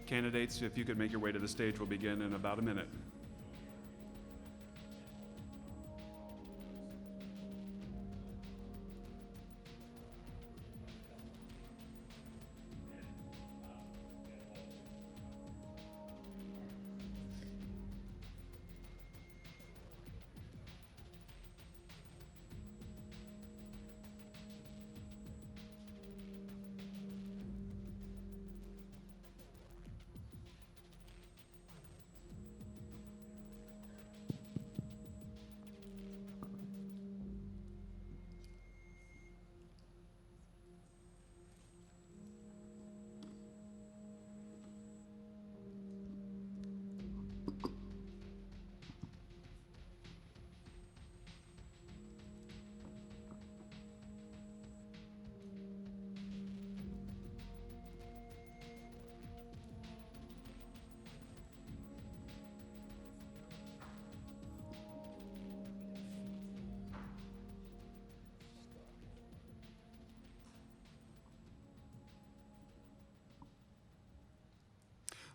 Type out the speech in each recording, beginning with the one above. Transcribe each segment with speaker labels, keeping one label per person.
Speaker 1: Candidates, if you could make your way to the stage, we'll begin in about a minute.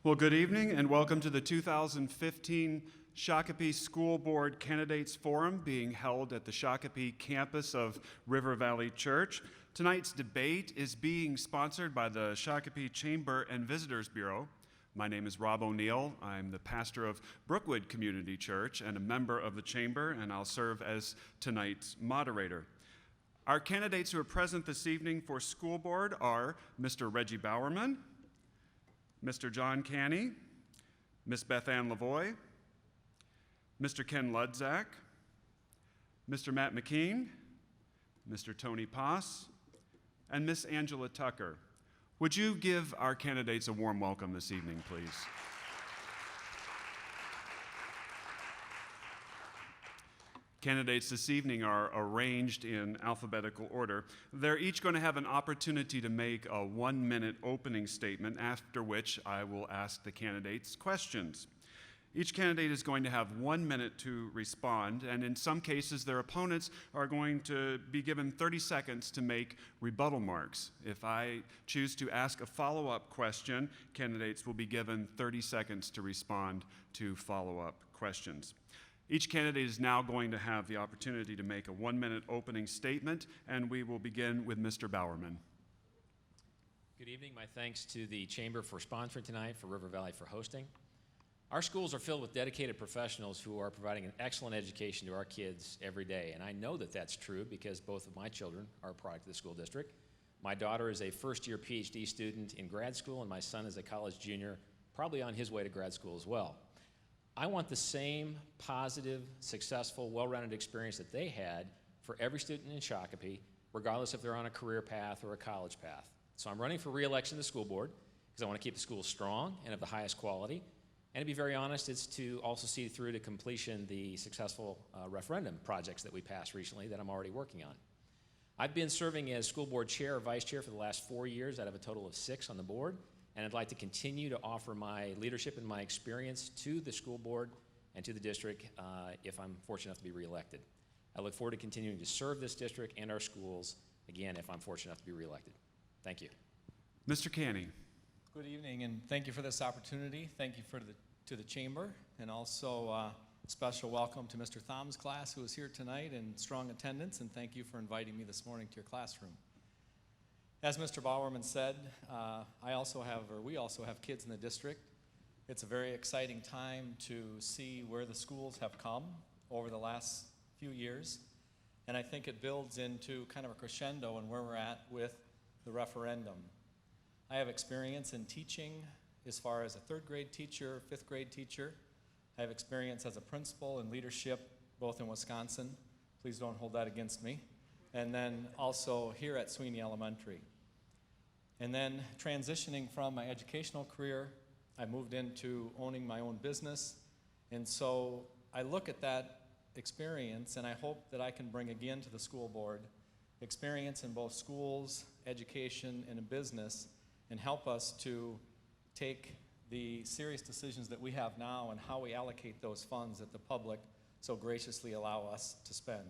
Speaker 1: Well, good evening and welcome to the 2015 Shakopee School Board Candidates Forum being held at the Shakopee campus of River Valley Church. Tonight's debate is being sponsored by the Shakopee Chamber and Visitors Bureau. My name is Rob O'Neill. I'm the pastor of Brookwood Community Church and a member of the Chamber, and I'll serve as tonight's moderator. Our candidates who are present this evening for school board are Mr. Reggie Bowerman, Mr. John Canny, Ms. Beth Ann Lavoie, Mr. Ken Ludzak, Mr. Matt McKean, Mr. Tony Poss, and Ms. Angela Tucker. Would you give our candidates a warm welcome this evening, please? Candidates this evening are arranged in alphabetical order. They're each going to have an opportunity to make a 1-minute opening statement, after which I will ask the candidates questions. Each candidate is going to have 1 minute to respond, and in some cases, their opponents are going to be given 30 seconds to make rebuttal marks. If I choose to ask a follow-up question, candidates will be given 30 seconds to respond to follow-up questions. Each candidate is now going to have the opportunity to make a 1-minute opening statement, and we will begin with Mr. Bowerman.
Speaker 2: Good evening. My thanks to the Chamber for sponsoring tonight, for River Valley for hosting. Our schools are filled with dedicated professionals who are providing an excellent education to our kids every day, and I know that that's true because both of my children are a product of the school district. My daughter is a first-year PhD student in grad school, and my son is a college junior, probably on his way to grad school as well. I want the same positive, successful, well-rounded experience that they had for every student in Shakopee, regardless if they're on a career path or a college path. So I'm running for re-election to the school board because I want to keep the schools strong and of the highest quality. And to be very honest, it's to also see through to completion the successful referendum projects that we passed recently that I'm already working on. I've been serving as school board chair or vice chair for the last 4 years out of a total of 6 on the board. And I'd like to continue to offer my leadership and my experience to the school board and to the district if I'm fortunate enough to be reelected. I look forward to continuing to serve this district and our schools, again, if I'm fortunate enough to be reelected. Thank you.
Speaker 1: Mr. Canny.
Speaker 3: Good evening, and thank you for this opportunity. Thank you to the Chamber, and also a special welcome to Mr. Thom's class, who is here tonight in strong attendance, and thank you for inviting me this morning to your classroom. As Mr. Bowerman said, we also have kids in the district. It's a very exciting time to see where the schools have come over the last few years, and I think it builds into kind of a crescendo in where we're at with the referendum. I have experience in teaching as far as a 3rd grade teacher, 5th grade teacher. I have experience as a principal and leadership both in Wisconsin. Please don't hold that against me. And then also here at Sweeney Elementary. And then transitioning from my educational career, I moved into owning my own business. And so I look at that experience and I hope that I can bring again to the school board experience in both schools, education, and in business, and help us to take the serious decisions that we have now and how we allocate those funds that the public so graciously allow us to spend.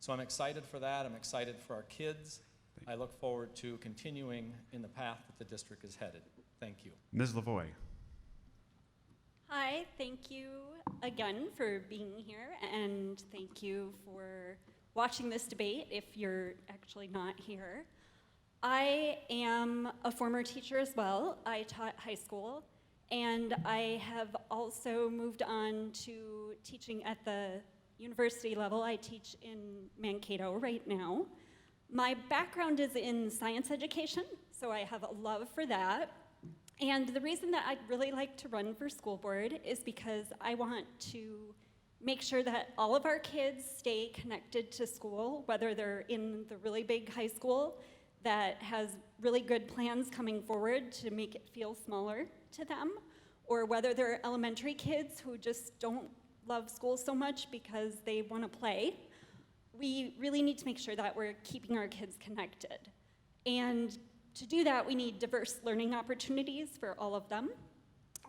Speaker 3: So I'm excited for that. I'm excited for our kids. I look forward to continuing in the path that the district is headed. Thank you.
Speaker 1: Ms. Lavoie.
Speaker 4: Hi, thank you again for being here, and thank you for watching this debate if you're actually not here. I am a former teacher as well. I taught high school, and I have also moved on to teaching at the university level. I teach in Mankato right now. My background is in science education, so I have a love for that. And the reason that I'd really like to run for school board is because I want to make sure that all of our kids stay connected to school, whether they're in the really big high school that has really good plans coming forward to make it feel smaller to them, or whether they're elementary kids who just don't love school so much because they want to play. We really need to make sure that we're keeping our kids connected. And to do that, we need diverse learning opportunities for all of them.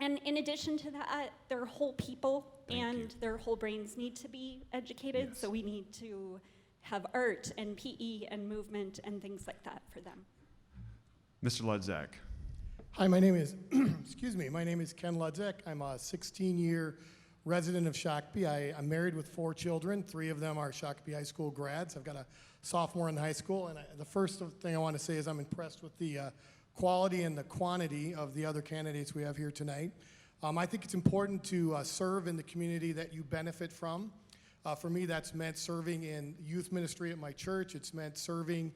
Speaker 4: And in addition to that, their whole people and their whole brains need to be educated,
Speaker 1: Yes.
Speaker 4: so we need to have art and PE and movement and things like that for them.
Speaker 1: Mr. Ludzak.
Speaker 5: Hi, my name is, excuse me, my name is Ken Ludzak. I'm a 16-year resident of Shakopee. I'm married with 4 children. 3 of them are Shakopee High School grads. I've got a sophomore in high school, and the first thing I want to say is I'm impressed with the quality and the quantity of the other candidates we have here tonight. I think it's important to serve in the community that you benefit from. For me, that's meant serving in youth ministry at my church. It's meant serving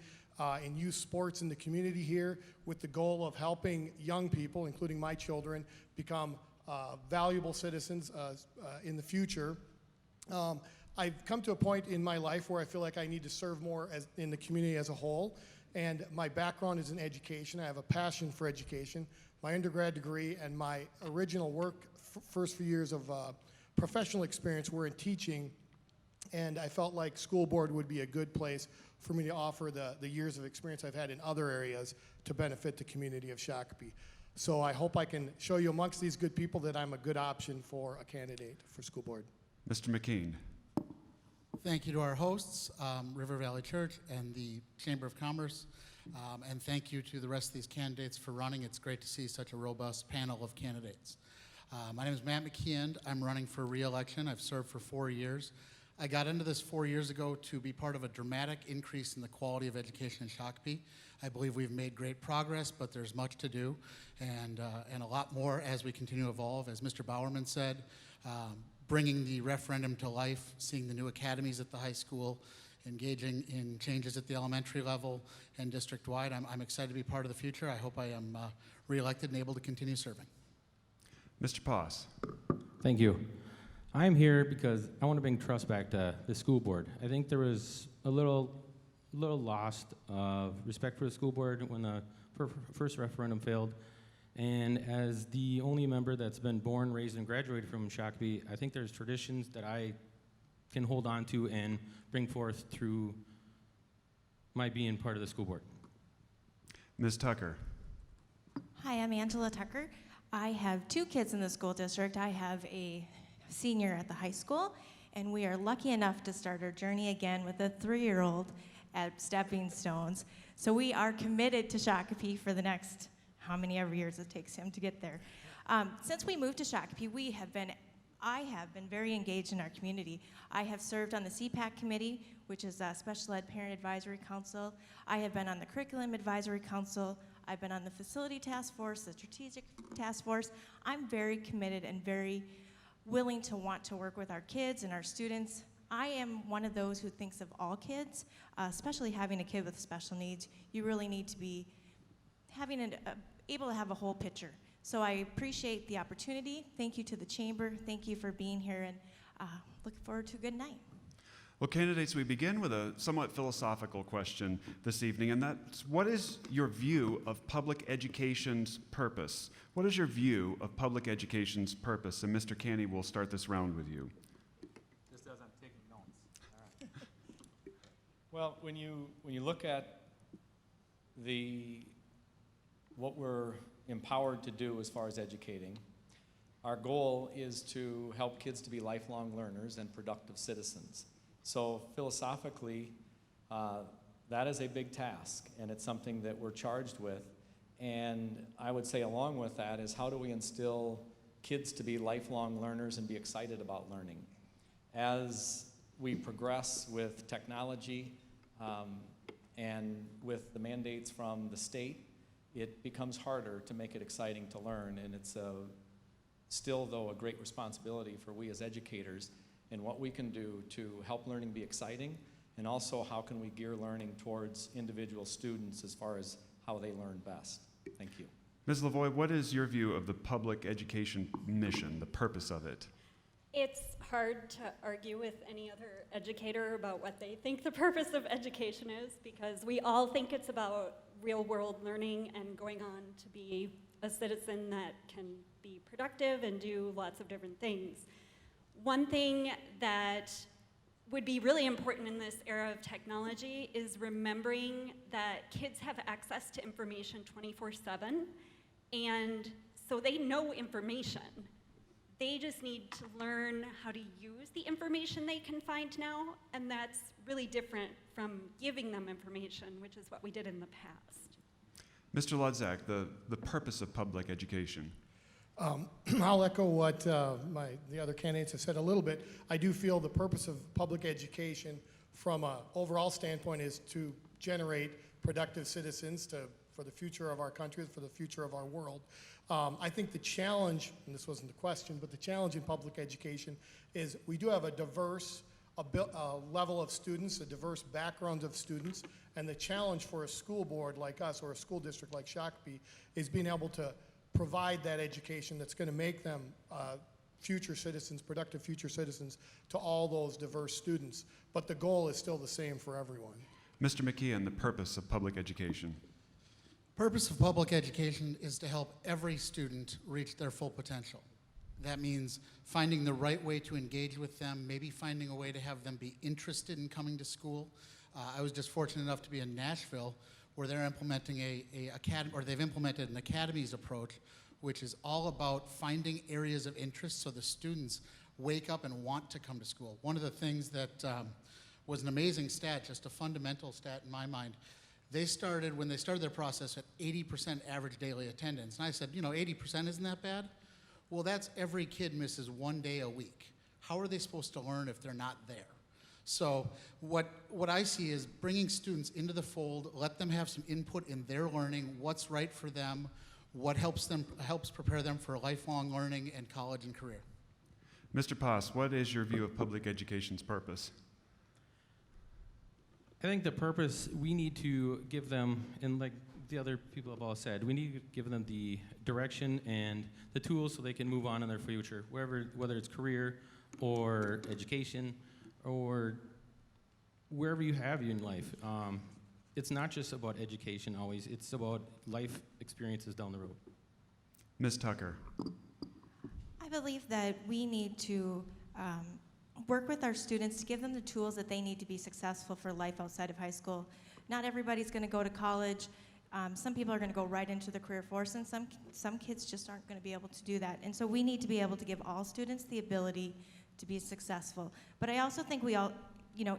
Speaker 5: in youth sports in the community here with the goal of helping young people, including my children, become valuable citizens in the future. I've come to a point in my life where I feel like I need to serve more in the community as a whole, and my background is in education. I have a passion for education. My undergrad degree and my original work, first few years of professional experience were in teaching, and I felt like school board would be a good place for me to offer the years of experience I've had in other areas to benefit the community of Shakopee. So I hope I can show you amongst these good people that I'm a good option for a candidate for school board.
Speaker 1: Mr. McKean.
Speaker 6: Thank you to our hosts, River Valley Church and the Chamber of Commerce, and thank you to the rest of these candidates for running. It's great to see such a robust panel of candidates. My name is Matt McKeon. I'm running for re-election. I've served for 4 years. I got into this 4 years ago to be part of a dramatic increase in the quality of education in Shakopee. I believe we've made great progress, but there's much to do, and a lot more as we continue to evolve. As Mr. Bowerman said, bringing the referendum to life, seeing the new academies at the high school, engaging in changes at the elementary level and district-wide. I'm excited to be part of the future. I hope I am re-elected and able to continue serving.
Speaker 1: Mr. Poss.
Speaker 7: Thank you. I'm here because I want to bring trust back to the school board. I think there was a little lost of respect for the school board when the first referendum failed. And as the only member that's been born, raised, and graduated from Shakopee, I think there's traditions that I can hold on to and bring forth through my being part of the school board.
Speaker 1: Ms. Tucker.
Speaker 8: Hi, I'm Angela Tucker. I have 2 kids in the school district. I have a senior at the high school, and we are lucky enough to start our journey again with a 3-year-old at Stepping Stones. So we are committed to Shakopee for the next how many ever years it takes him to get there. Since we moved to Shakopee, I have been very engaged in our community. I have served on the CPAC committee, which is a Special Ed Parent Advisory Council. I have been on the Curriculum Advisory Council. I've been on the Facility Task Force, the Strategic Task Force. I'm very committed and very willing to want to work with our kids and our students. I am one of those who thinks of all kids, especially having a kid with special needs. You really need to be able to have a whole picture. So I appreciate the opportunity. Thank you to the Chamber. Thank you for being here, and look forward to a good night.
Speaker 1: Well, candidates, we begin with a somewhat philosophical question this evening, and that's, what is your view of public education's purpose? What is your view of public education's purpose? And Mr. Canny, we'll start this round with you.
Speaker 3: Just as I'm taking notes. All right. Well, when you look at what we're empowered to do as far as educating, our goal is to help kids to be lifelong learners and productive citizens. So philosophically, that is a big task, and it's something that we're charged with. And I would say along with that is, how do we instill kids to be lifelong learners and be excited about learning. As we progress with technology and with the mandates from the state, it becomes harder to make it exciting to learn, and it's still, though, a great responsibility for we as educators and what we can do to help learning be exciting, and also how can we gear learning towards individual students as far as how they learn best. Thank you.
Speaker 1: Ms. Lavoie, what is your view of the public education mission, the purpose of it?
Speaker 4: It's hard to argue with any other educator about what they think the purpose of education is, because we all think it's about real-world learning and going on to be a citizen that can be productive and do lots of different things. One thing that would be really important in this era of technology is remembering that kids have access to information 24/7, and so they know information. They just need to learn how to use the information they can find now, and that's really different from giving them information, which is what we did in the past.
Speaker 1: Mr. Ludzak, the purpose of public education.
Speaker 5: I'll echo what the other candidates have said a little bit. I do feel the purpose of public education from an overall standpoint is to generate productive citizens for the future of our country, for the future of our world. I think the challenge, and this wasn't the question, but the challenge in public education is we do have a diverse level of students, a diverse background of students, and the challenge for a school board like us or a school district like Shakopee is being able to provide that education that's going to make them future citizens, productive future citizens to all those diverse students. But the goal is still the same for everyone.
Speaker 1: Mr. McKeon, the purpose of public education.
Speaker 6: Purpose of public education is to help every student reach their full potential. That means finding the right way to engage with them, maybe finding a way to have them be interested in coming to school. I was just fortunate enough to be in Nashville, where they're implementing they've implemented an academies approach, which is all about finding areas of interest so the students wake up and want to come to school. One of the things that was an amazing stat, just a fundamental stat in my mind, when they started their process at 80% average daily attendance. And I said, 80% isn't that bad? Well, that's every kid misses 1 day a week. How are they supposed to learn if they're not there? So what I see is bringing students into the fold, let them have some input in their learning, what's right for them, what helps prepare them for lifelong learning and college and career.
Speaker 1: Mr. Paas, what is your view of public education's purpose?
Speaker 7: I think the purpose, we need to give them, and like the other people have all said, we need to give them the direction and the tools so they can move on in their future, whether it's career or education or wherever you have you in life. It's not just about education always, it's about life experiences down the road.
Speaker 1: Ms. Tucker.
Speaker 8: I believe that we need to work with our students to give them the tools that they need to be successful for life outside of high school. Not everybody's going to go to college. Some people are going to go right into the career force, and some kids just aren't going to be able to do that. And so we need to be able to give all students the ability to be successful. But I also think we all,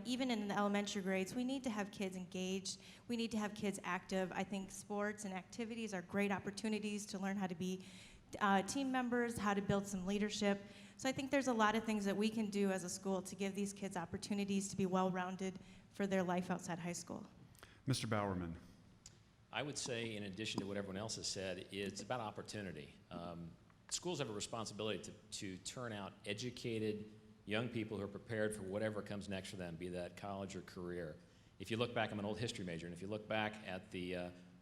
Speaker 8: even in the elementary grades, we need to have kids engaged. We need to have kids active. I think sports and activities are great opportunities to learn how to be team members, how to build some leadership. So I think there's a lot of things that we can do as a school to give these kids opportunities to be well-rounded for their life outside high school.
Speaker 1: Mr. Bowerman.
Speaker 2: I would say, in addition to what everyone else has said, it's about opportunity. Schools have a responsibility to turn out educated young people who are prepared for whatever comes next for them, be that college or career. If you look back, I'm an old history major, and if you look back at the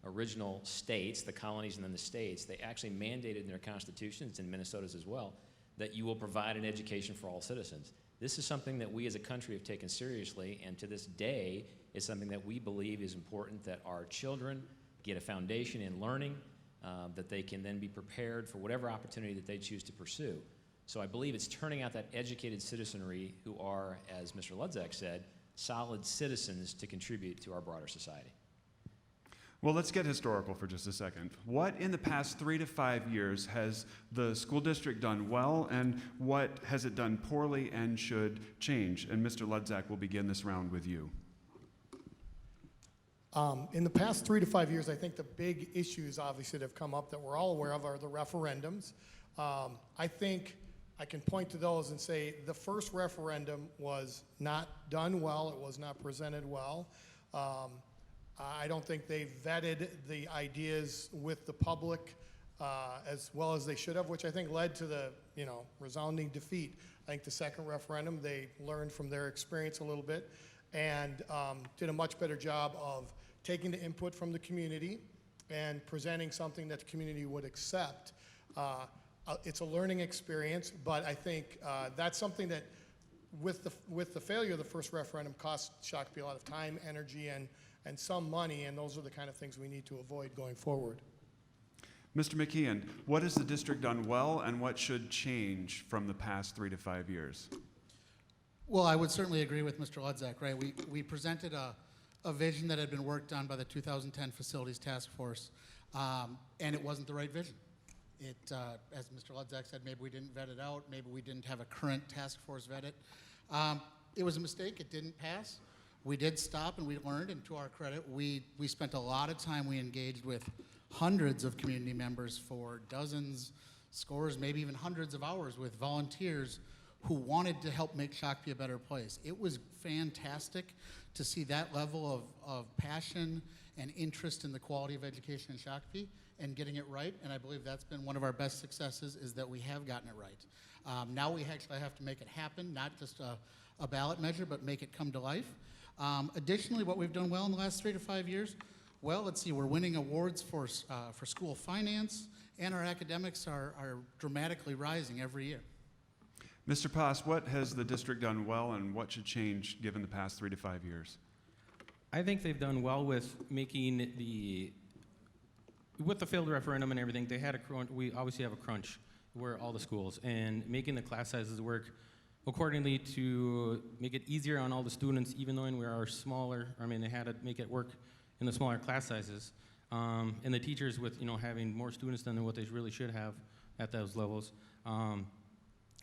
Speaker 2: original states, the colonies and then the states, they actually mandated in their constitutions, in Minnesota's as well, that you will provide an education for all citizens. This is something that we as a country have taken seriously, and to this day, is something that we believe is important, that our children get a foundation in learning, that they can then be prepared for whatever opportunity that they choose to pursue. So I believe it's turning out that educated citizenry who are, as Mr. Ludzak said, solid citizens to contribute to our broader society.
Speaker 1: Well, let's get historical for just a second. What in the past 3 to 5 years has the school district done well, and what has it done poorly and should change? And Mr. Ludzak, will begin this round with you.
Speaker 5: In the past 3 to 5 years, I think the big issues, obviously, that have come up that we're all aware of are the referendums. I think I can point to those and say the first referendum was not done well. It was not presented well. I don't think they vetted the ideas with the public as well as they should have, which I think led to the resounding defeat. I think the second referendum, they learned from their experience a little bit and did a much better job of taking the input from the community and presenting something that the community would accept. It's a learning experience, but I think that's something that with the failure of the first referendum cost Shakopee a lot of time, energy, and some money, and those are the kind of things we need to avoid going forward.
Speaker 1: Mr. McKeon, what has the district done well and what should change from the past 3 to 5 years?
Speaker 6: Well, I would certainly agree with Mr. Ludzak, right? We presented a vision that had been worked on by the 2010 Facilities Task Force, and it wasn't the right vision. It, as Mr. Ludzak said, maybe we didn't vet it out, maybe we didn't have a current task force vet it. It was a mistake, it didn't pass. We did stop and we learned, and to our credit, we spent a lot of time, we engaged with hundreds of community members for dozens, scores, maybe even hundreds of hours with volunteers who wanted to help make Shakopee a better place. It was fantastic to see that level of passion and interest in the quality of education in Shakopee and getting it right, and I believe that's been one of our best successes, is that we have gotten it right. Now we actually have to make it happen, not just a ballot measure, but make it come to life. Additionally, what we've done well in the last 3 to 5 years, well, let's see, we're winning awards for school finance, and our academics are dramatically rising every year.
Speaker 1: Mr. Paas, what has the district done well and what should change given the past 3 to 5 years?
Speaker 7: I think they've done well with making with the failed referendum and everything. They had a crunch. We obviously have a crunch where all the schools, and making the class sizes work accordingly to make it easier on all the students, even though we are smaller. I mean, they had to make it work in the smaller class sizes, and the teachers with having more students than what they really should have at those levels.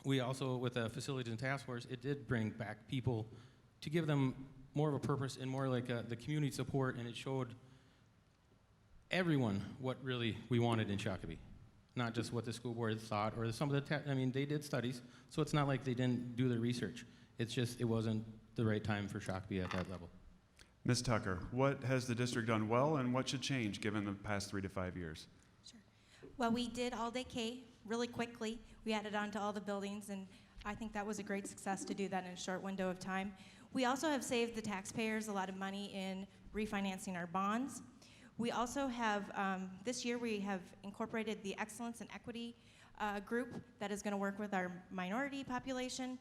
Speaker 7: We also, with the facilities and task force, it did bring back people to give them more of a purpose and more like the community support, and it showed everyone what really we wanted in Shakopee, not just what the school board thought or some of the, they did studies, so it's not like they didn't do the research. It's just it wasn't the right time for Shakopee at that level.
Speaker 1: Ms. Tucker, what has the district done well and what should change given the past 3 to 5 years?
Speaker 8: Sure. Well, we did all-day K really quickly. We added on to all the buildings, and I think that was a great success to do that in a short window of time. We also have saved the taxpayers a lot of money in refinancing our bonds. We also have, this year we have incorporated the Excellence and Equity group that is going to work with our minority population.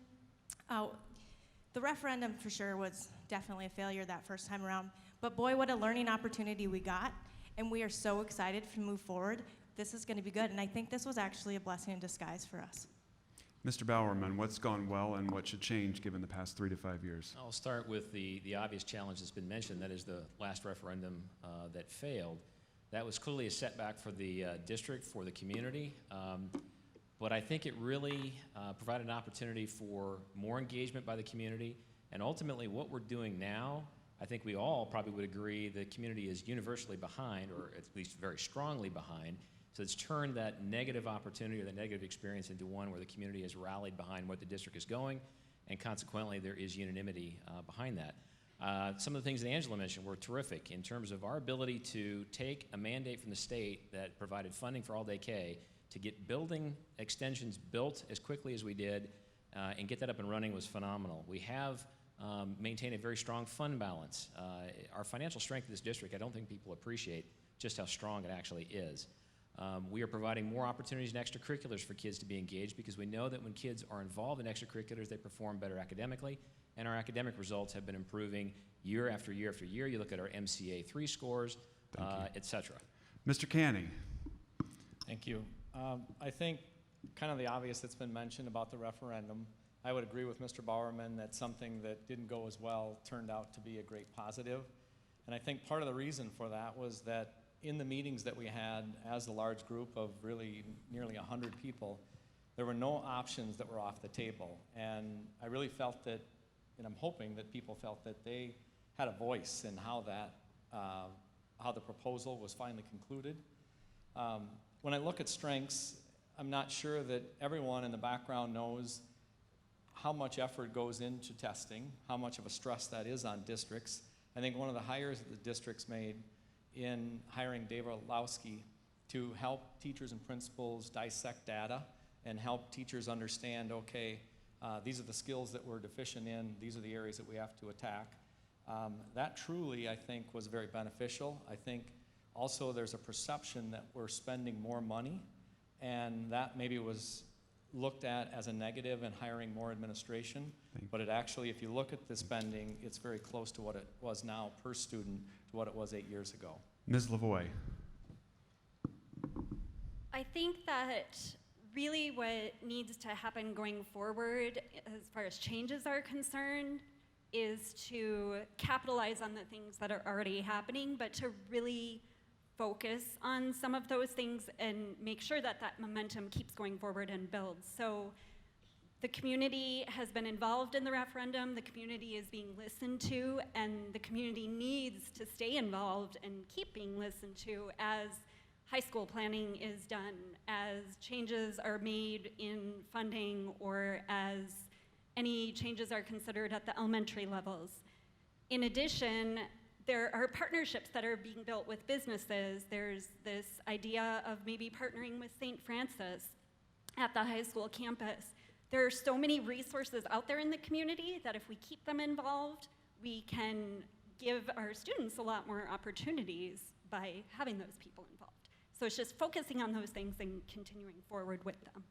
Speaker 8: The referendum for sure was definitely a failure that first time around, but boy, what a learning opportunity we got, and we are so excited to move forward. This is going to be good, and I think this was actually a blessing in disguise for us.
Speaker 1: Mr. Bowerman, what's gone well and what should change given the past 3 to 5 years?
Speaker 2: I'll start with the obvious challenge that's been mentioned, that is the last referendum that failed. That was clearly a setback for the district, for the community, but I think it really provided an opportunity for more engagement by the community, and ultimately what we're doing now, I think we all probably would agree the community is universally behind, or at least very strongly behind. So it's turned that negative opportunity or the negative experience into one where the community has rallied behind what the district is going, and consequently there is unanimity behind that. Some of the things that Angela mentioned were terrific in terms of our ability to take a mandate from the state that provided funding for all-day K to get building extensions built as quickly as we did and get that up and running was phenomenal. We have maintained a very strong fund balance. Our financial strength in this district, I don't think people appreciate just how strong it actually is. We are providing more opportunities in extracurriculars for kids to be engaged because we know that when kids are involved in extracurriculars, they perform better academically, and our academic results have been improving year after year after year. You look at our MCA 3 scores, et cetera.
Speaker 1: Mr. Canning.
Speaker 3: Thank you. I think kind of the obvious that's been mentioned about the referendum. I would agree with Mr. Bowerman that something that didn't go as well turned out to be a great positive. And I think part of the reason for that was that in the meetings that we had as a large group of really nearly 100 people, there were no options that were off the table. And I really felt that, and I'm hoping that people felt that they had a voice in how that, how the proposal was finally concluded. When I look at strengths, I'm not sure that everyone in the background knows how much effort goes into testing, how much of a stress that is on districts. I think one of the hires that the districts made in hiring Dave Orlowski to help teachers and principals dissect data and help teachers understand, okay, these are the skills that we're deficient in, these are the areas that we have to attack. That truly, I think, was very beneficial. I think also there's a perception that we're spending more money, and that maybe was looked at as a negative in hiring more administration. But it actually, if you look at the spending, it's very close to what it was now per student to what it was 8 years ago.
Speaker 1: Ms. Lavoie.
Speaker 4: I think that really what needs to happen going forward, as far as changes are concerned, is to capitalize on the things that are already happening, but to really focus on some of those things and make sure that that momentum keeps going forward and builds. So the community has been involved in the referendum, the community is being listened to, and the community needs to stay involved and keep being listened to as high school planning is done, as changes are made in funding, or as any changes are considered at the elementary levels. In addition, there are partnerships that are being built with businesses. There's this idea of maybe partnering with St. Francis at the high school campus. There are so many resources out there in the community that if we keep them involved, we can give our students a lot more opportunities by having those people involved. So it's just focusing on those things and continuing forward with them.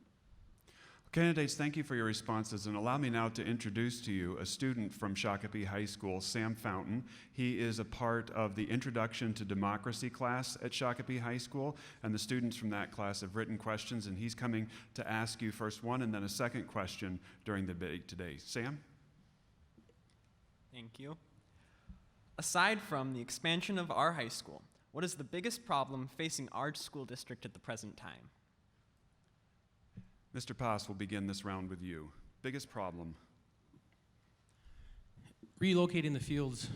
Speaker 1: Candidates, thank you for your responses, and allow me now to introduce to you a student from Shakopee High School, Sam Fountain. He is a part of the Introduction to Democracy class at Shakopee High School, and the students from that class have written questions, and he's coming to ask you first one and then a second question during the debate today. Sam?
Speaker 9: Thank you. Aside from the expansion of our high school, what is the biggest problem facing our school district at the present time?
Speaker 1: Mr. Pass will begin this round with you. Biggest problem?
Speaker 7: Relocating the fields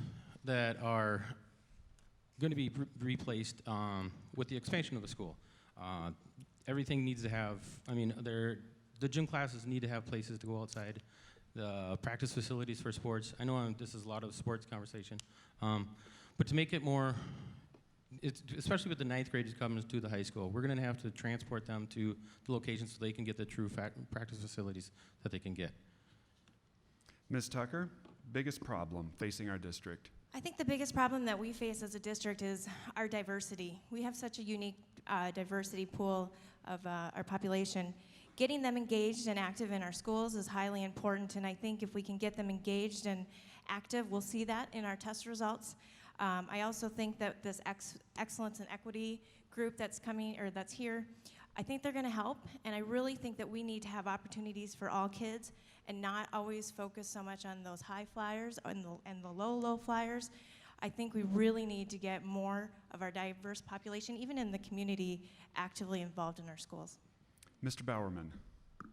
Speaker 7: that are going to be replaced with the expansion of the school. Everything needs to have, the gym classes need to have places to go outside, the practice facilities for sports. I know this is a lot of sports conversation, but to make it more, especially with the ninth graders coming to the high school, we're going to have to transport them to the locations so they can get the true practice facilities that they can get.
Speaker 1: Ms. Tucker, biggest problem facing our district?
Speaker 8: I think the biggest problem that we face as a district is our diversity. We have such a unique diversity pool of our population. Getting them engaged and active in our schools is highly important, and I think if we can get them engaged and active, we'll see that in our test results. I also think that this excellence and equity group that's coming, or that's here, I think they're going to help, and I really think that we need to have opportunities for all kids and not always focus so much on those high flyers and the low flyers. I think we really need to get more of our diverse population, even in the community, actively involved in our schools.
Speaker 1: Mr. Bowerman.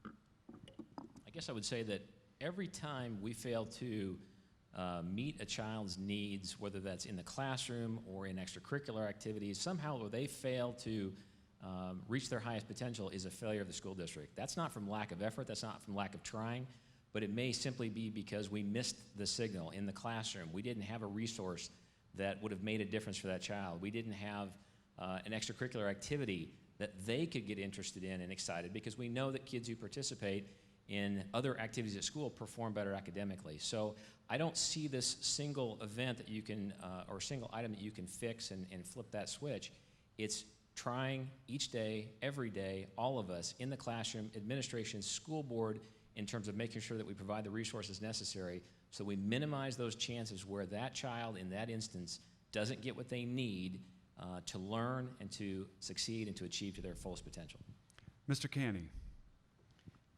Speaker 2: I guess I would say that every time we fail to meet a child's needs, whether that's in the classroom or in extracurricular activities, somehow where they fail to reach their highest potential is a failure of the school district. That's not from lack of effort, that's not from lack of trying, but it may simply be because we missed the signal in the classroom. We didn't have a resource that would have made a difference for that child. We didn't have an extracurricular activity that they could get interested in and excited, because we know that kids who participate in other activities at school perform better academically. So I don't see this single event that you can, or single item that you can fix and flip that switch. It's trying each day, every day, all of us in the classroom, administration, school board, in terms of making sure that we provide the resources necessary so we minimize those chances where that child in that instance doesn't get what they need to learn and to succeed and to achieve to their fullest potential.
Speaker 1: Mr. Canny.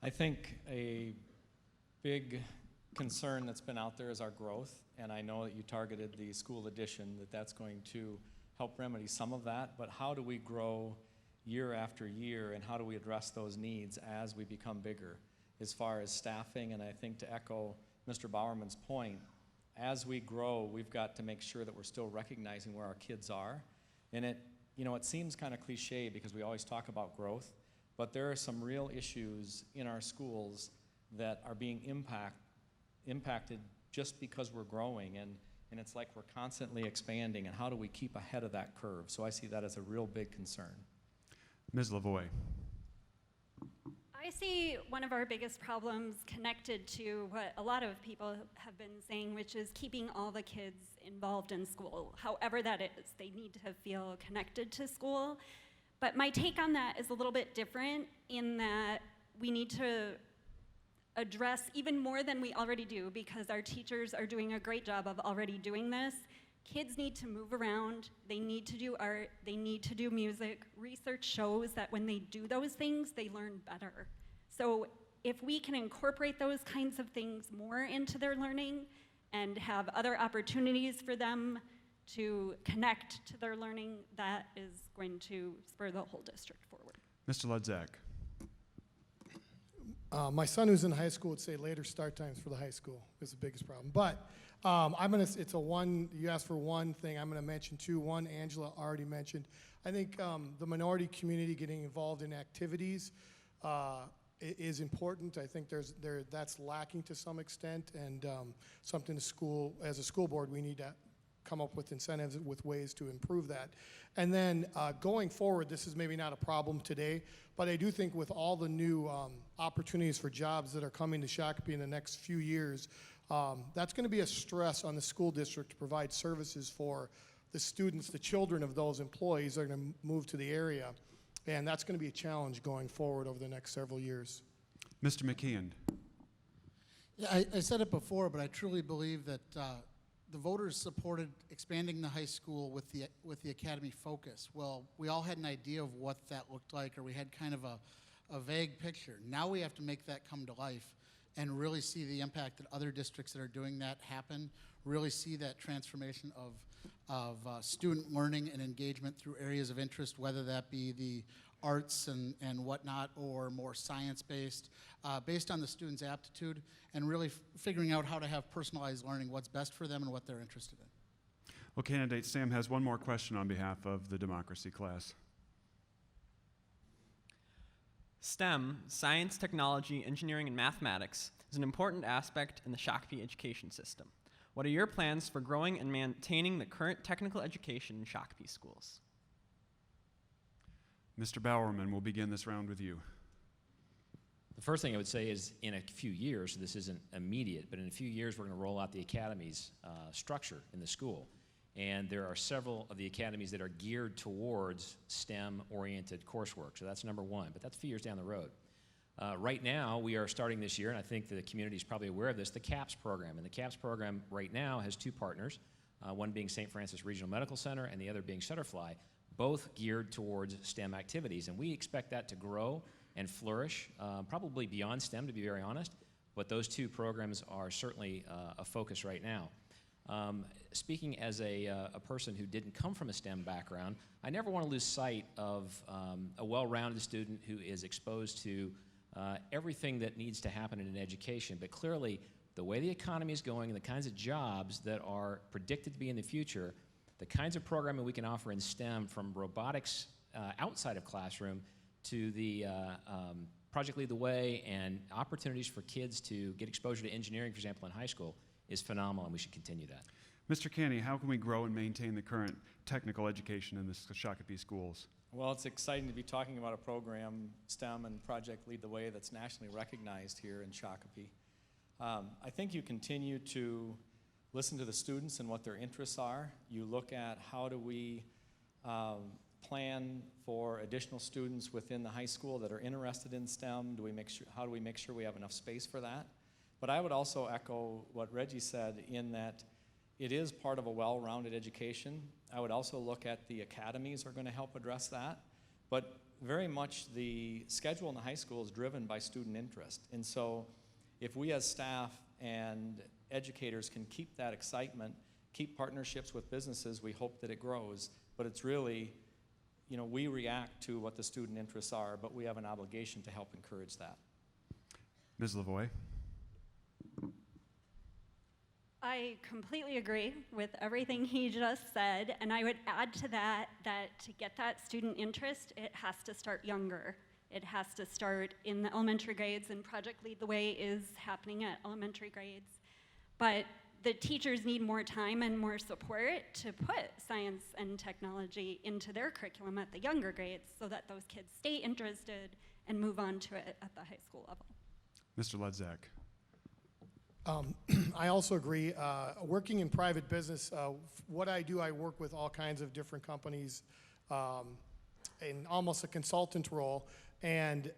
Speaker 3: I think a big concern that's been out there is our growth, and I know that you targeted the school addition, that's going to help remedy some of that, but how do we grow year after year, and how do we address those needs as we become bigger as far as staffing? And I think, to echo Mr. Bowerman's point, as we grow, we've got to make sure that we're still recognizing where our kids are. And it seems kind of cliche because we always talk about growth, but there are some real issues in our schools that are being impacted just because we're growing, and it's like we're constantly expanding, and how do we keep ahead of that curve? So I see that as a real big concern.
Speaker 1: Ms. Lavoie.
Speaker 4: I see one of our biggest problems connected to what a lot of people have been saying, which is keeping all the kids involved in school. However that is, they need to feel connected to school. But my take on that is a little bit different in that we need to address even more than we already do, because our teachers are doing a great job of already doing this. Kids need to move around, they need to do art, they need to do music. Research shows that when they do those things, they learn better. So if we can incorporate those kinds of things more into their learning and have other opportunities for them to connect to their learning, that is going to spur the whole district forward.
Speaker 1: Mr. Ludzak.
Speaker 5: My son who's in high school would say later start times for the high school is the biggest problem. But it's a one, you asked for one thing, I'm gonna mention two. One, Angela already mentioned. I think the minority community getting involved in activities is important. I think that's lacking to some extent, and something as a school board, we need to come up with incentives with ways to improve that. And then going forward, this is maybe not a problem today, but I do think with all the new opportunities for jobs that are coming to Shakopee in the next few years, that's going to be a stress on the school district to provide services for the students, the children of those employees that are going to move to the area. And that's going to be a challenge going forward over the next several years.
Speaker 1: Mr. McKeon.
Speaker 6: Yeah, I said it before, but I truly believe that the voters supported expanding the high school with the academy focus. Well, we all had an idea of what that looked like, or we had kind of a vague picture. Now we have to make that come to life and really see the impact that other districts that are doing that happen, really see that transformation of student learning and engagement through areas of interest, whether that be the arts and whatnot, or more science-based, based on the student's aptitude, and really figuring out how to have personalized learning, what's best for them and what they're interested in.
Speaker 1: Well, candidate Sam has one more question on behalf of the democracy class.
Speaker 9: STEM, science, technology, engineering, and mathematics, is an important aspect in the Shakopee education system. What are your plans for growing and maintaining the current technical education in Shakopee schools?
Speaker 1: Mr. Bowerman, we'll begin this round with you.
Speaker 2: The first thing I would say is in a few years, so this isn't immediate, but in a few years we're going to roll out the academy's structure in the school. And there are several of the academies that are geared towards STEM-oriented coursework. So that's number one, but that's a few years down the road. Right now, we are starting this year, and I think the community is probably aware of this, the CAPS program. And the CAPS program right now has two partners, one being St. Francis Regional Medical Center and the other being Shutterfly, both geared towards STEM activities. And we expect that to grow and flourish, probably beyond STEM, to be very honest. But those two programs are certainly a focus right now. Speaking as a person who didn't come from a STEM background, I never want to lose sight of a well-rounded student who is exposed to everything that needs to happen in an education. But clearly, the way the economy is going and the kinds of jobs that are predicted to be in the future, the kinds of programming we can offer in STEM, from robotics outside of classroom to the Project Lead the Way and opportunities for kids to get exposure to engineering, for example, in high school, is phenomenal, and we should continue that.
Speaker 1: Mr. Canny, how can we grow and maintain the current technical education in the Shakopee schools?
Speaker 3: Well, it's exciting to be talking about a program, STEM and Project Lead the Way, that's nationally recognized here in Shakopee. I think you continue to listen to the students and what their interests are. You look at how do we plan for additional students within the high school that are interested in STEM? How do we make sure we have enough space for that? But I would also echo what Reggie said in that it is part of a well-rounded education. I would also look at the academies are going to help address that. But very much the schedule in the high school is driven by student interest. And so if we as staff and educators can keep that excitement, keep partnerships with businesses, we hope that it grows. But it's really, we react to what the student interests are, but we have an obligation to help encourage that.
Speaker 1: Ms. Lavoie.
Speaker 4: I completely agree with everything he just said, and I would add to that that to get that student interest, it has to start younger. It has to start in the elementary grades, and Project Lead the Way is happening at elementary grades. But the teachers need more time and more support to put science and technology into their curriculum at the younger grades so that those kids stay interested and move on to it at the high school level.
Speaker 1: Mr. Ludzak.
Speaker 5: I also agree. Working in private business, what I do, I work with all kinds of different companies in almost a consultant role, and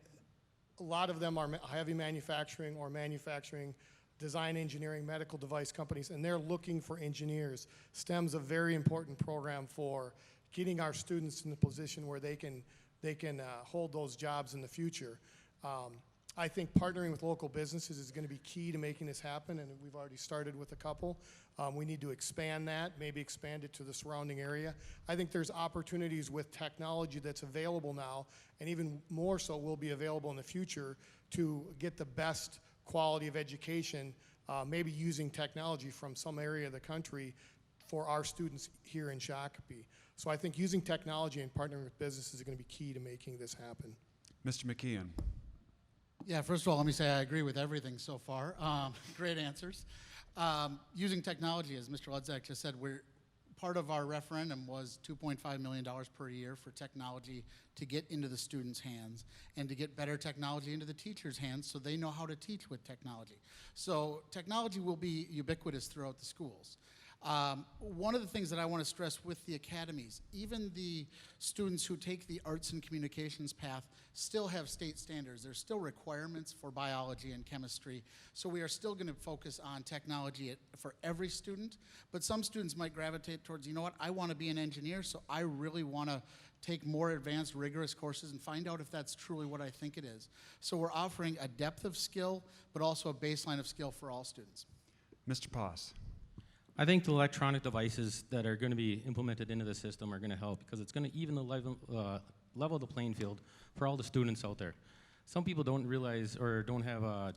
Speaker 5: a lot of them are heavy manufacturing or manufacturing, design engineering, medical device companies, and they're looking for engineers. STEM's a very important program for getting our students in the position where they can hold those jobs in the future. I think partnering with local businesses is going to be key to making this happen, and we've already started with a couple. We need to expand that, maybe expand it to the surrounding area. I think there's opportunities with technology that's available now, and even more so will be available in the future to get the best quality of education, maybe using technology from some area of the country for our students here in Shakopee. So I think using technology and partnering with businesses is going to be key to making this happen.
Speaker 1: Mr. McKeon.
Speaker 6: Yeah, first of all, let me say I agree with everything so far. Great answers. Using technology, as Mr. Ludzak just said, part of our referendum was $2.5 million per year for technology to get into the students' hands and to get better technology into the teachers' hands so they know how to teach with technology. So technology will be ubiquitous throughout the schools. One of the things that I want to stress with the academies, even the students who take the arts and communications path still have state standards. There's still requirements for biology and chemistry, so we are still going to focus on technology for every student, but some students might gravitate towards, you know what, I want to be an engineer, so I really want to take more advanced, rigorous courses and find out if that's truly what I think it is. So we're offering a depth of skill, but also a baseline of skill for all students.
Speaker 1: Mr. Poss.
Speaker 7: I think the electronic devices that are going to be implemented into the system are going to help because it's going to even the level the playing field for all the students out there. Some people don't realize or don't have a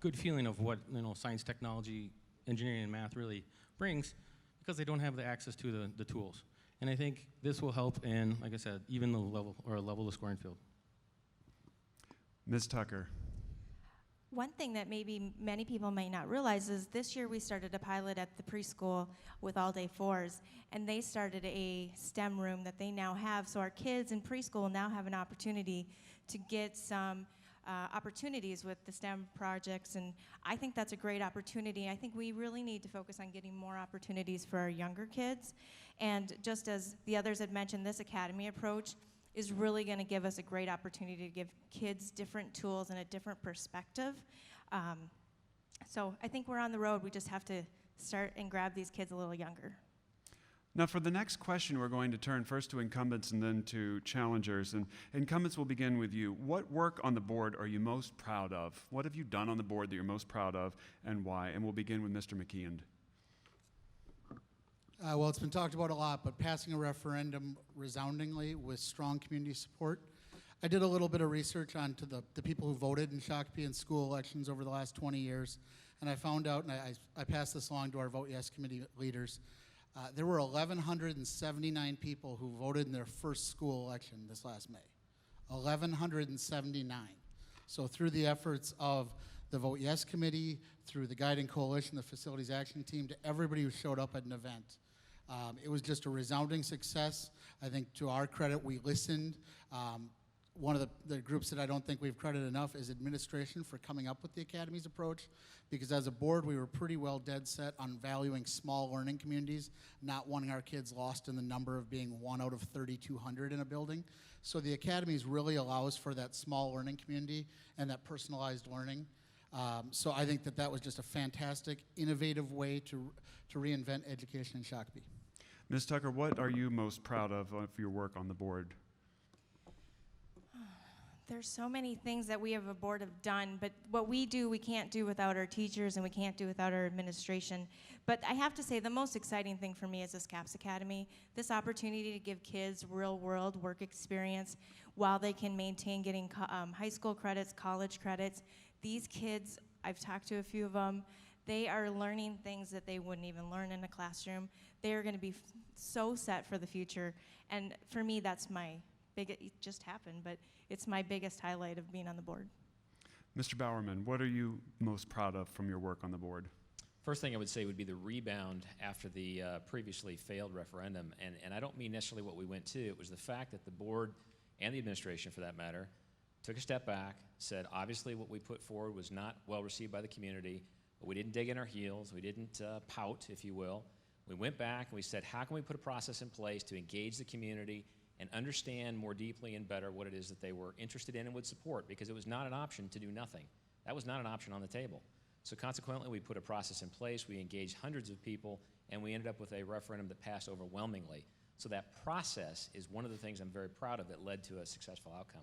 Speaker 7: good feeling of what science, technology, engineering, and math really brings because they don't have the access to the tools. And I think this will help in, like I said, even the level the scoring field.
Speaker 1: Ms. Tucker.
Speaker 8: One thing that maybe many people might not realize is this year we started a pilot at the preschool with all day fours, and they started a STEM room that they now have. So our kids in preschool now have an opportunity to get some opportunities with the STEM projects, and I think that's a great opportunity. I think we really need to focus on getting more opportunities for our younger kids. And just as the others had mentioned, this academy approach is really going to give us a great opportunity to give kids different tools and a different perspective. So I think we're on the road. We just have to start and grab these kids a little younger.
Speaker 1: Now for the next question, we're going to turn first to incumbents and then to challengers. And incumbents will begin with you. What work on the board are you most proud of? What have you done on the board that you're most proud of and why? And we'll begin with Mr. McKeon.
Speaker 6: Well, it's been talked about a lot, but passing a referendum resoundingly with strong community support. I did a little bit of research onto the people who voted in Shakopee in school elections over the last 20 years, and I found out, and I passed this along to our Vote Yes committee leaders, there were 1,179 people who voted in their first school election this last May. 1,179. So through the efforts of the Vote Yes committee, through the Guiding Coalition, the Facilities Action Team, to everybody who showed up at an event. It was just a resounding success. I think to our credit, we listened. One of the groups that I don't think we've credited enough is administration for coming up with the Academy's approach, because as a board, we were pretty well dead set on valuing small learning communities, not wanting our kids lost in the number of being 1 out of 3,200 in a building. So the Academies really allows for that small learning community and that personalized learning. So I think that was just a fantastic, innovative way to reinvent education in Shakopee.
Speaker 1: Ms. Tucker, what are you most proud of your work on the board?
Speaker 8: There's so many things that we have a board have done, but what we do, we can't do without our teachers and we can't do without our administration. But I have to say the most exciting thing for me is this CAPS Academy, this opportunity to give kids real-world work experience while they can maintain getting high school credits, college credits. These kids, I've talked to a few of them, they are learning things that they wouldn't even learn in a classroom. They are going to be so set for the future. And for me, that's my it just happened, but it's my biggest highlight of being on the board.
Speaker 1: Mr. Bowerman, what are you most proud of from your work on the board?
Speaker 2: First thing I would say would be the rebound after the previously failed referendum. And I don't mean necessarily what we went to. It was the fact that the board and the administration, for that matter, took a step back, said obviously what we put forward was not well received by the community, but we didn't dig in our heels. We didn't pout, if you will. We went back and we said, how can we put a process in place to engage the community and understand more deeply and better what it is that they were interested in and would support, because it was not an option to do nothing. That was not an option on the table. So consequently, we put a process in place, we engaged hundreds of people, and we ended up with a referendum that passed overwhelmingly. So that process is one of the things I'm very proud of that led to a successful outcome.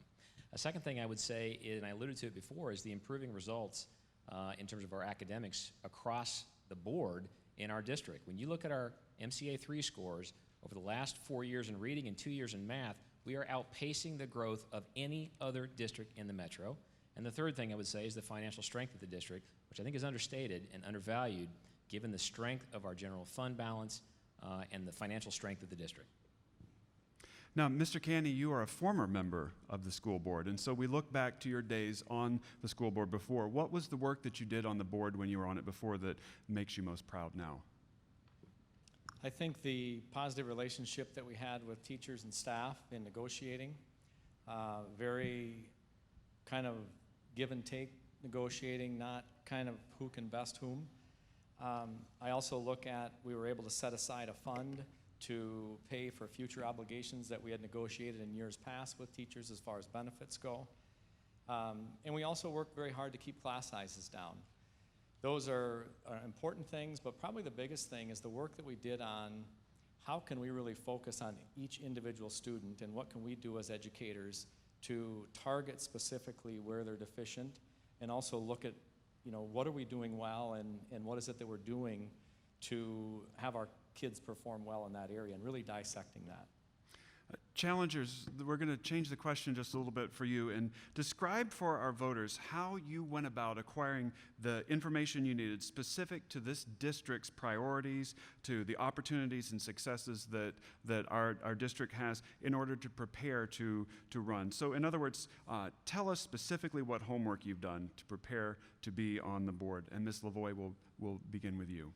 Speaker 2: A second thing I would say, and I alluded to it before, is the improving results in terms of our academics across the board in our district. When you look at our MCA 3 scores over the last 4 years in reading and 2 years in math, we are outpacing the growth of any other district in the metro. And the third thing I would say is the financial strength of the district, which I think is understated and undervalued given the strength of our general fund balance and the financial strength of the district.
Speaker 1: Now, Mr. Canny, you are a former member of the school board, and so we look back to your days on the school board before. What was the work that you did on the board when you were on it before that makes you most proud now?
Speaker 3: I think the positive relationship that we had with teachers and staff in negotiating, very kind of give and take negotiating, not kind of who can best whom. I also look at, we were able to set aside a fund to pay for future obligations that we had negotiated in years past with teachers as far as benefits go. And we also worked very hard to keep class sizes down. Those are important things, but probably the biggest thing is the work that we did on how can we really focus on each individual student and what can we do as educators to target specifically where they're deficient, and also look at, what are we doing well and what is it that we're doing to have our kids perform well in that area, and really dissecting that.
Speaker 1: Challengers, we're going to change the question just a little bit for you and describe for our voters how you went about acquiring the information you needed specific to this district's priorities, to the opportunities and successes that our district has in order to prepare to run. So in other words, tell us specifically what homework you've done to prepare to be on the board. And Ms. Lavoie will begin with you.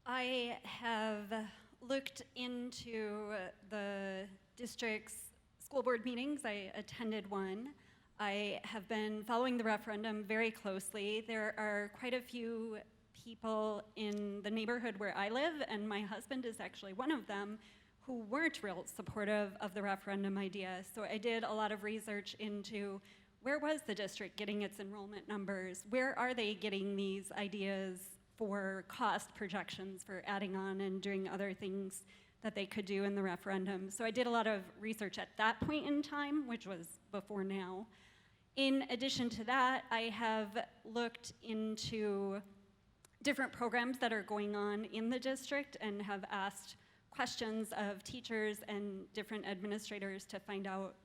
Speaker 4: I have looked into the district's school board meetings. I attended one. I have been following the referendum very closely. There are quite a few people in the neighborhood where I live, and my husband is actually one of them, who weren't real supportive of the referendum idea. So I did a lot of research into where was the district getting its enrollment numbers? Where are they getting these ideas for cost projections for adding on and doing other things that they could do in the referendum? So I did a lot of research at that point in time, which was before now. In addition to that, I have looked into different programs that are going on in the district and have asked questions of teachers and different administrators to find out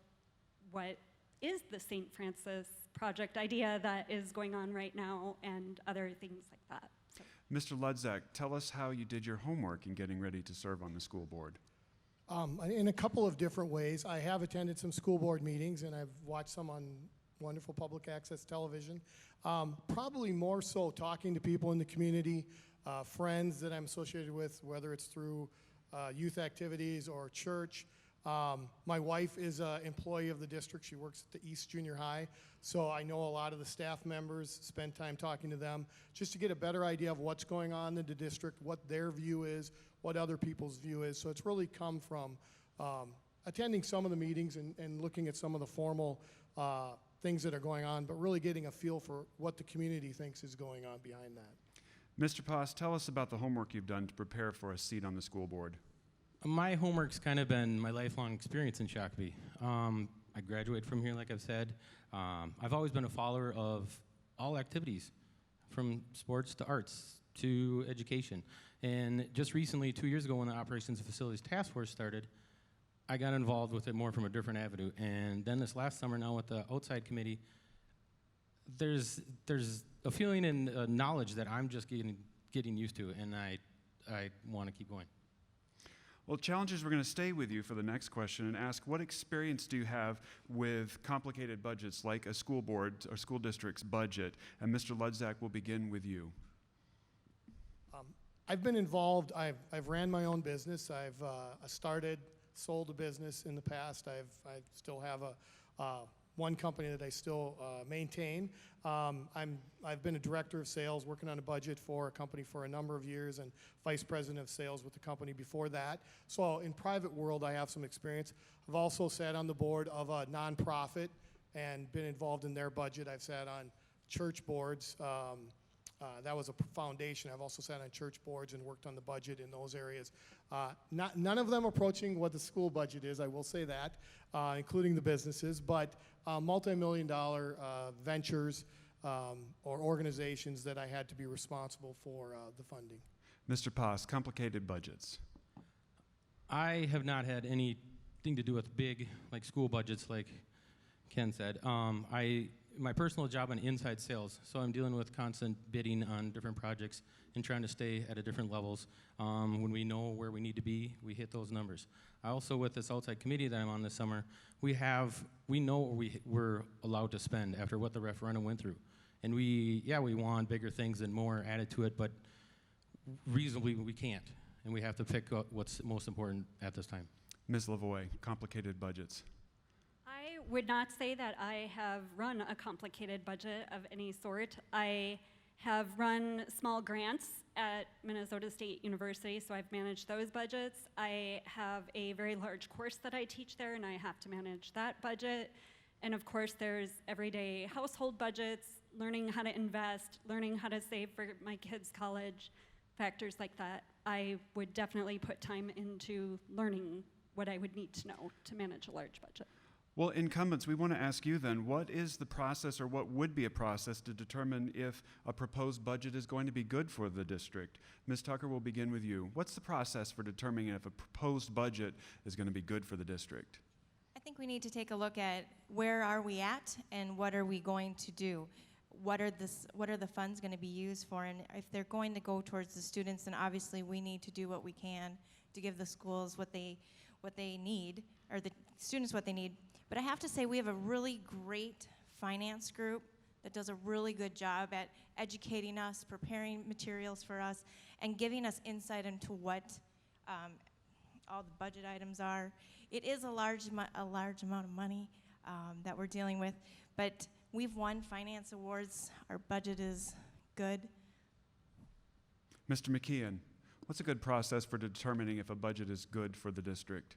Speaker 4: what is the St. Francis project idea that is going on right now and other things like that. So.
Speaker 1: Mr. Ludzak, tell us how you did your homework in getting ready to serve on the school board.
Speaker 5: In a couple of different ways. I have attended some school board meetings, and I've watched some on wonderful public access television. Probably more so talking to people in the community, friends that I'm associated with, whether it's through youth activities or church. My wife is an employee of the district. She works at the East Junior High, so I know a lot of the staff members, spend time talking to them, just to get a better idea of what's going on in the district, what their view is, what other people's view is. So it's really come from attending some of the meetings and looking at some of the formal things that are going on, but really getting a feel for what the community thinks is going on behind that.
Speaker 1: Mr. Poss, tell us about the homework you've done to prepare for a seat on the school board.
Speaker 7: My homework's kind of been my lifelong experience in Shakopee. I graduated from here, like I've said. I've always been a follower of all activities, from sports to arts to education. And just recently, 2 years ago, when the Operations and Facilities Task Force started, I got involved with it more from a different avenue. And then this last summer, now with the outside committee, there's a feeling and knowledge that I'm just getting used to, and I want to keep going.
Speaker 1: Well, challengers, we're going to stay with you for the next question and ask, what experience do you have with complicated budgets like a school board or school district's budget? And Mr. Ludzak, will begin with you.
Speaker 5: I've been involved. I've ran my own business. I've started, sold a business in the past. I still have one company that I still maintain. I've been a director of sales, working on a budget for a company for a number of years, and vice president of sales with the company before that. So in private world, I have some experience. I've also sat on the board of a nonprofit and been involved in their budget. I've sat on church boards. That was a foundation. I've also sat on church boards and worked on the budget in those areas. None of them approaching what the school budget is, I will say that, including the businesses, but multi-million-dollar ventures or organizations that I had to be responsible for the funding.
Speaker 1: Mr. Paas, complicated budgets.
Speaker 7: I have not had anything to do with big, like school budgets, like Ken said. My personal job on inside sales, so I'm dealing with constant bidding on different projects and trying to stay at different levels. When we know where we need to be, we hit those numbers. I also, with this outside committee that I'm on this summer, we know what we're allowed to spend after what the referendum went through. And we want bigger things and more added to it, but reasonably we can't. And we have to pick what's most important at this time.
Speaker 1: Ms. Lavoie, complicated budgets.
Speaker 4: I would not say that I have run a complicated budget of any sort. I have run small grants at Minnesota State University, so I've managed those budgets. I have a very large course that I teach there, and I have to manage that budget. And of course, there's everyday household budgets, learning how to invest, learning how to save for my kids' college, factors like that. I would definitely put time into learning what I would need to know to manage a large budget.
Speaker 1: Well, incumbents, we want to ask you then, what is the process, or what would be a process to determine if a proposed budget is going to be good for the district? Ms. Tucker, we'll begin with you. What's the process for determining if a proposed budget is going to be good for the district?
Speaker 8: I think we need to take a look at where are we at and what are we going to do. What are the funds going to be used for? And if they're going to go towards the students, then obviously we need to do what we can to give the schools what they need, or the students what they need. But I have to say, we have a really great finance group that does a really good job at educating us, preparing materials for us, and giving us insight into what all the budget items are. It is a large amount of money that we're dealing with, but we've won finance awards. Our budget is good.
Speaker 1: Mr. McKeon, what's a good process for determining if a budget is good for the district?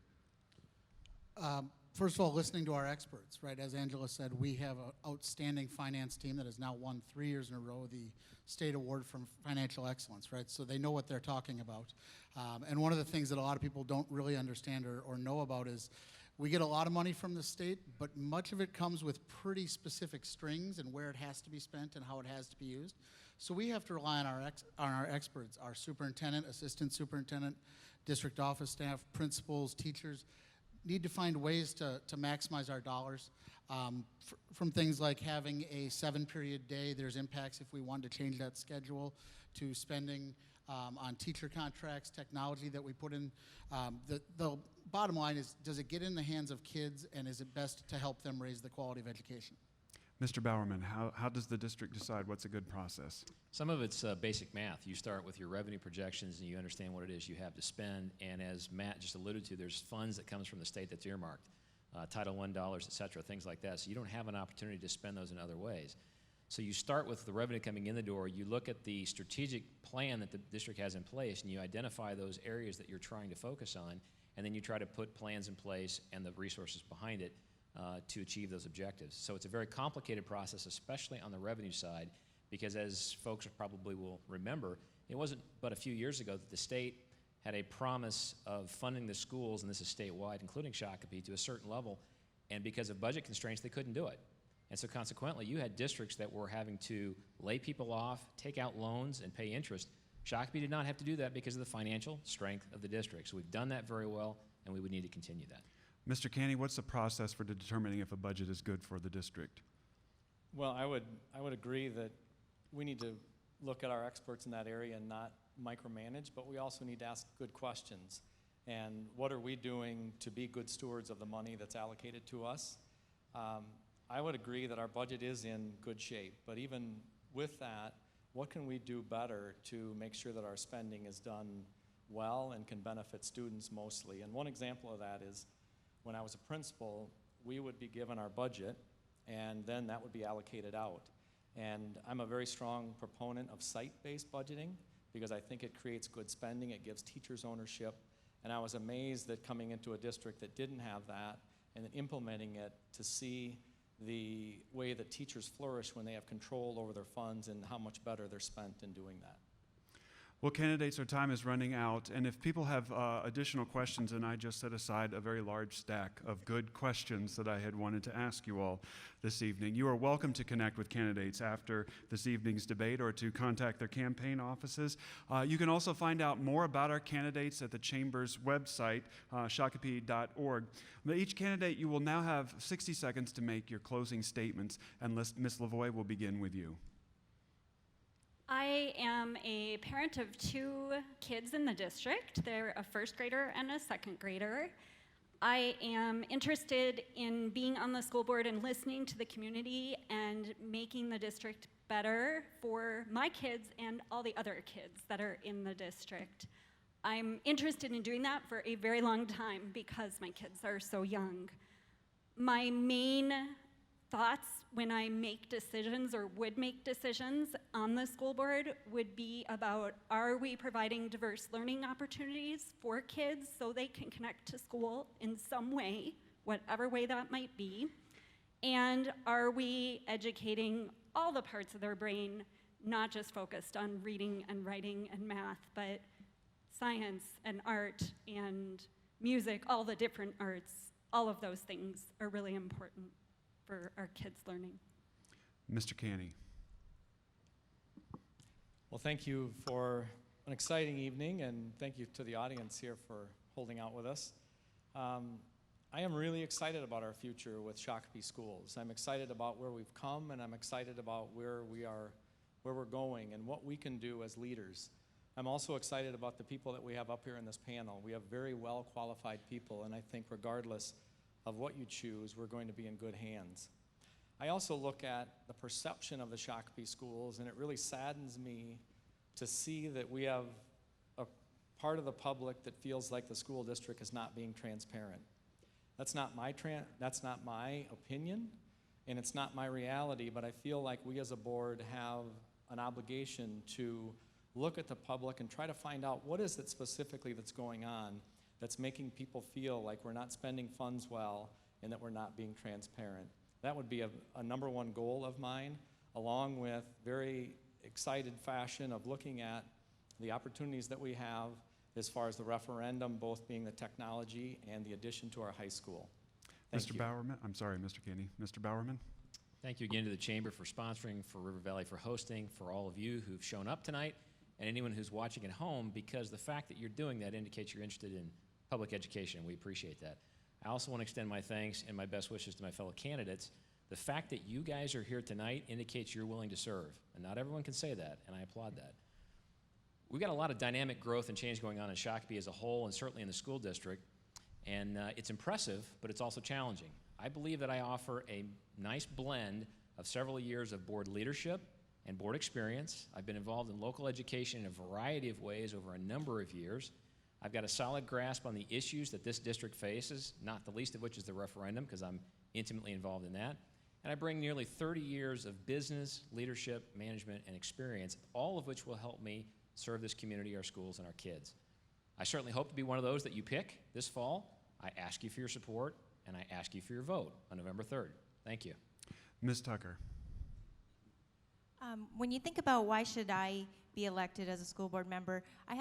Speaker 6: First of all, listening to our experts, right? As Angela said, we have an outstanding finance team that has now won 3 years in a row the state award for financial excellence, right? So they know what they're talking about. And one of the things that a lot of people don't really understand or know about is we get a lot of money from the state, but much of it comes with pretty specific strings and where it has to be spent and how it has to be used. So we have to rely on our experts, our superintendent, assistant superintendent, district office staff, principals, teachers, need to find ways to maximize our dollars. From things like having a 7-period day, there's impacts if we wanted to change that schedule, to spending on teacher contracts, technology that we put in. The bottom line is, does it get in the hands of kids, and is it best to help them raise the quality of education?
Speaker 1: Mr. Bowerman, how does the district decide what's a good process?
Speaker 2: Some of it's basic math. You start with your revenue projections and you understand what it is you have to spend. And as Matt just alluded to, there's funds that comes from the state that's earmarked, Title I dollars, et cetera, things like that. So you don't have an opportunity to spend those in other ways. So you start with the revenue coming in the door. You look at the strategic plan that the district has in place, and you identify those areas that you're trying to focus on, and then you try to put plans in place and the resources behind it to achieve those objectives. So it's a very complicated process, especially on the revenue side, because as folks probably will remember, it wasn't but a few years ago that the state had a promise of funding the schools, and this is statewide, including Shakopee, to a certain level, and because of budget constraints, they couldn't do it. And so consequently, you had districts that were having to lay people off, take out loans, and pay interest. Shakopee did not have to do that because of the financial strength of the district. So we've done that very well, and we would need to continue that.
Speaker 1: Mr. Canny, what's the process for determining if a budget is good for the district?
Speaker 3: Well, I would agree that we need to look at our experts in that area and not micromanage, but we also need to ask good questions. And what are we doing to be good stewards of the money that's allocated to us? I would agree that our budget is in good shape, but even with that, what can we do better to make sure that our spending is done well and can benefit students mostly? And one example of that is when I was a principal, we would be given our budget and then that would be allocated out. And I'm a very strong proponent of site-based budgeting because I think it creates good spending, it gives teachers ownership, and I was amazed that coming into a district that didn't have that and then implementing it to see the way that teachers flourish when they have control over their funds and how much better they're spent in doing that.
Speaker 1: Well, candidates, our time is running out, and if people have additional questions, and I just set aside a very large stack of good questions that I had wanted to ask you all this evening, you are welcome to connect with candidates after this evening's debate or to contact their campaign offices. You can also find out more about our candidates at the Chamber's website, shakopee.org. Each candidate, you will now have 60 seconds to make your closing statements, and Ms. Lavoie will begin with you.
Speaker 4: I am a parent of 2 kids in the district. They're a first grader and a second grader. I am interested in being on the school board and listening to the community and making the district better for my kids and all the other kids that are in the district. I'm interested in doing that for a very long time because my kids are so young. My main thoughts when I make decisions or would make decisions on the school board would be about, are we providing diverse learning opportunities for kids so they can connect to school in some way, whatever way that might be? And are we educating all the parts of their brain, not just focused on reading and writing and math, but science and art and music, all the different arts, all of those things are really important for our kids' learning.
Speaker 1: Mr. Canny.
Speaker 3: Well, thank you for an exciting evening, and thank you to the audience here for holding out with us. I am really excited about our future with Shakopee Schools. I'm excited about where we've come, and I'm excited about where we're going and what we can do as leaders. I'm also excited about the people that we have up here in this panel. We have very well qualified people, and I think regardless of what you choose, we're going to be in good hands. I also look at the perception of the Shakopee schools, and it really saddens me to see that we have a part of the public that feels like the school district is not being transparent. That's not my opinion, and it's not my reality, but I feel like we as a board have an obligation to look at the public and try to find out what is it specifically that's going on that's making people feel like we're not spending funds well and that we're not being transparent. That would be a number one goal of mine, along with very excited fashion of looking at the opportunities that we have as far as the referendum, both being the technology and the addition to our high school. Thank you.
Speaker 1: Bowerman, I'm sorry, Mr. Canny. Mr. Bowerman?
Speaker 2: Thank you again to the Chamber for sponsoring, for River Valley for hosting, for all of you who've shown up tonight, and anyone who's watching at home, because the fact that you're doing that indicates you're interested in public education. We appreciate that. I also want to extend my thanks and my best wishes to my fellow candidates. The fact that you guys are here tonight indicates you're willing to serve, and not everyone can say that, and I applaud that. We've got a lot of dynamic growth and change going on in Shakopee as a whole, and certainly in the school district, and it's impressive, but it's also challenging. I believe that I offer a nice blend of several years of board leadership and board experience. I've been involved in local education in a variety of ways over a number of years. I've got a solid grasp on the issues that this district faces, not the least of which is the referendum, because I'm intimately involved in that. And I bring nearly 30 years of business, leadership, management, and experience, all of which will help me serve this community, our schools, and our kids. I certainly hope to be one of those that you pick this fall. I ask you for your support, and I ask you for your vote on November 3rd. Thank you.
Speaker 1: Ms. Tucker.
Speaker 8: When you think about why should I be elected as a school board member, I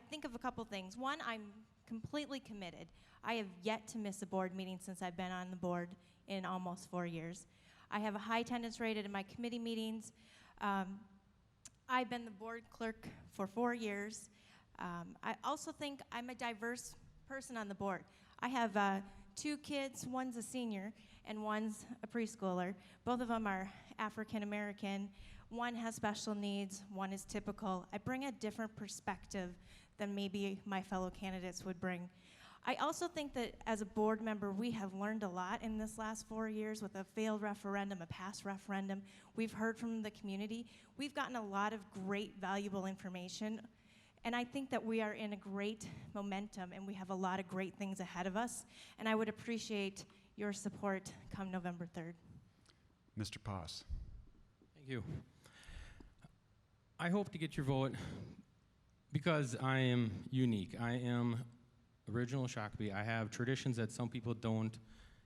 Speaker 8: think of a couple things. One, I'm completely committed. I have yet to miss a board meeting since I've been on the board in almost 4 years. I have a high attendance rate in my committee meetings. I've been the board clerk for 4 years. I also think I'm a diverse person on the board. I have 2 kids, one's a senior and one's a preschooler. Both of them are African American. One has special needs, one is typical. I bring a different perspective than maybe my fellow candidates would bring. I also think that as a board member, we have learned a lot in this last 4 years with a failed referendum, a past referendum. We've heard from the community. We've gotten a lot of great, valuable information. And I think that we are in a great momentum and we have a lot of great things ahead of us. And I would appreciate your support come November 3rd.
Speaker 1: Mr. Poss.
Speaker 7: Thank you. I hope to get your vote because I am unique. I am original Shakopee. I have traditions that some people don't,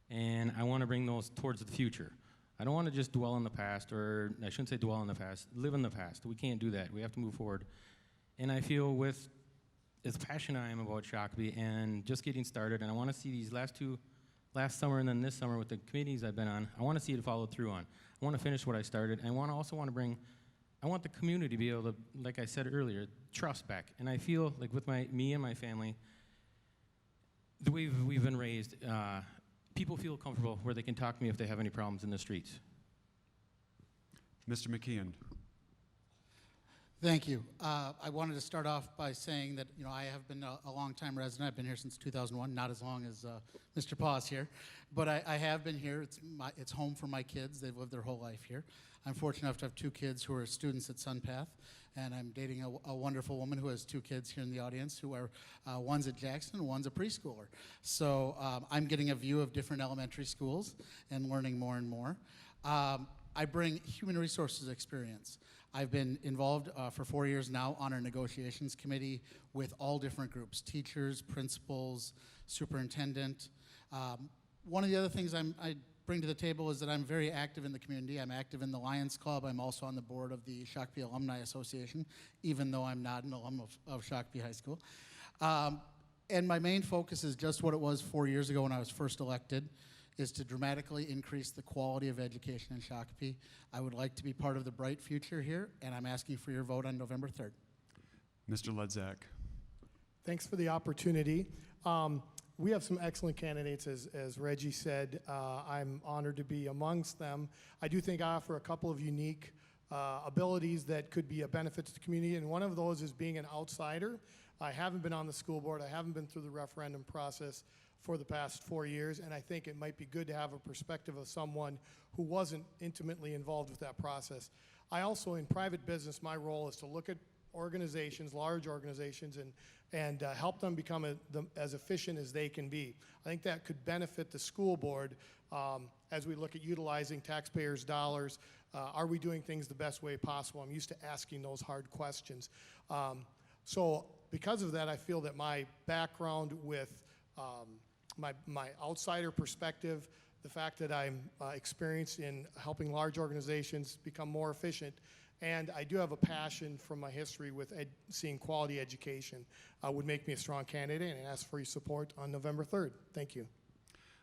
Speaker 7: and I want to bring those towards the future. I don't want to just dwell in the past, or I shouldn't say dwell in the past, live in the past. We can't do that. We have to move forward. And I feel with as passionate I am about Shakopee and just getting started, and I want to see these last summer and then this summer with the committees I've been on, I want to see it followed through on. I want to finish what I started, and I also want to bring, I want the community to be able to, like I said earlier, trust back. And I feel like with me and my family, the way we've been raised, people feel comfortable where they can talk to me if they have any problems in the streets.
Speaker 1: Mr. McKeon.
Speaker 6: Thank you. I wanted to start off by saying that I have been a long-time resident. I've been here since 2001, not as long as Mr. Paws here, but I have been here. It's home for my kids. They've lived their whole life here. I'm fortunate enough to have 2 kids who are students at Sunpath, and I'm dating a wonderful woman who has 2 kids here in the audience who are one's at Jackson and one's a preschooler. So I'm getting a view of different elementary schools and learning more and more. I bring human resources experience. I've been involved for 4 years now on our negotiations committee with all different groups, teachers, principals, superintendent. One of the other things I bring to the table is that I'm very active in the community. I'm active in the Lions Club. I'm also on the board of the Shakopee Alumni Association, even though I'm not an alum of Shakopee High School. And my main focus is just what it was 4 years ago when I was first elected, is to dramatically increase the quality of education in Shakopee. I would like to be part of the bright future here, and I'm asking for your vote on November 3rd.
Speaker 1: Mr. Ledzak.
Speaker 5: Thanks for the opportunity. We have some excellent candidates, as Reggie said. I'm honored to be amongst them. I do think I offer a couple of unique abilities that could be a benefit to the community, and one of those is being an outsider. I haven't been on the school board. I haven't been through the referendum process for the past 4 years, and I think it might be good to have a perspective of someone who wasn't intimately involved with that process. I also, in private business, my role is to look at organizations, large organizations, and help them become as efficient as they can be. I think that could benefit the school board as we look at utilizing taxpayers' dollars. Are we doing things the best way possible? I'm used to asking those hard questions. So because of that, I feel that my background with my outsider perspective, the fact that I'm experienced in helping large organizations become more efficient, and I do have a passion from my history with seeing quality education, would make me a strong candidate, and ask for your support on November 3rd. Thank you.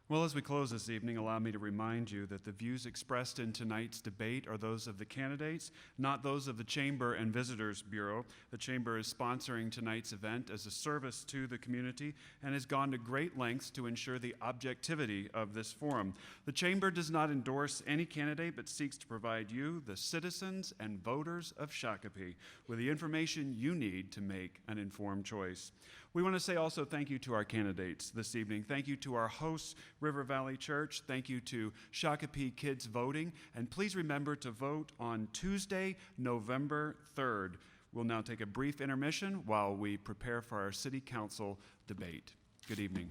Speaker 1: Well, as we close this evening, allow me to remind you that the views expressed in tonight's debate are those of the candidates, not those of the Chamber and Visitors Bureau. The Chamber is sponsoring tonight's event as a service to the community and has gone to great lengths to ensure the objectivity of this forum. The Chamber does not endorse any candidate, but seeks to provide you, the citizens and voters of Shakopee, with the information you need to make an informed choice. We want to say also thank you to our candidates this evening. Thank you to our hosts, River Valley Church. Thank you to Shakopee Kids Voting. And please remember to vote on Tuesday, November 3rd. We'll now take a brief intermission while we prepare for our City Council debate. Good evening.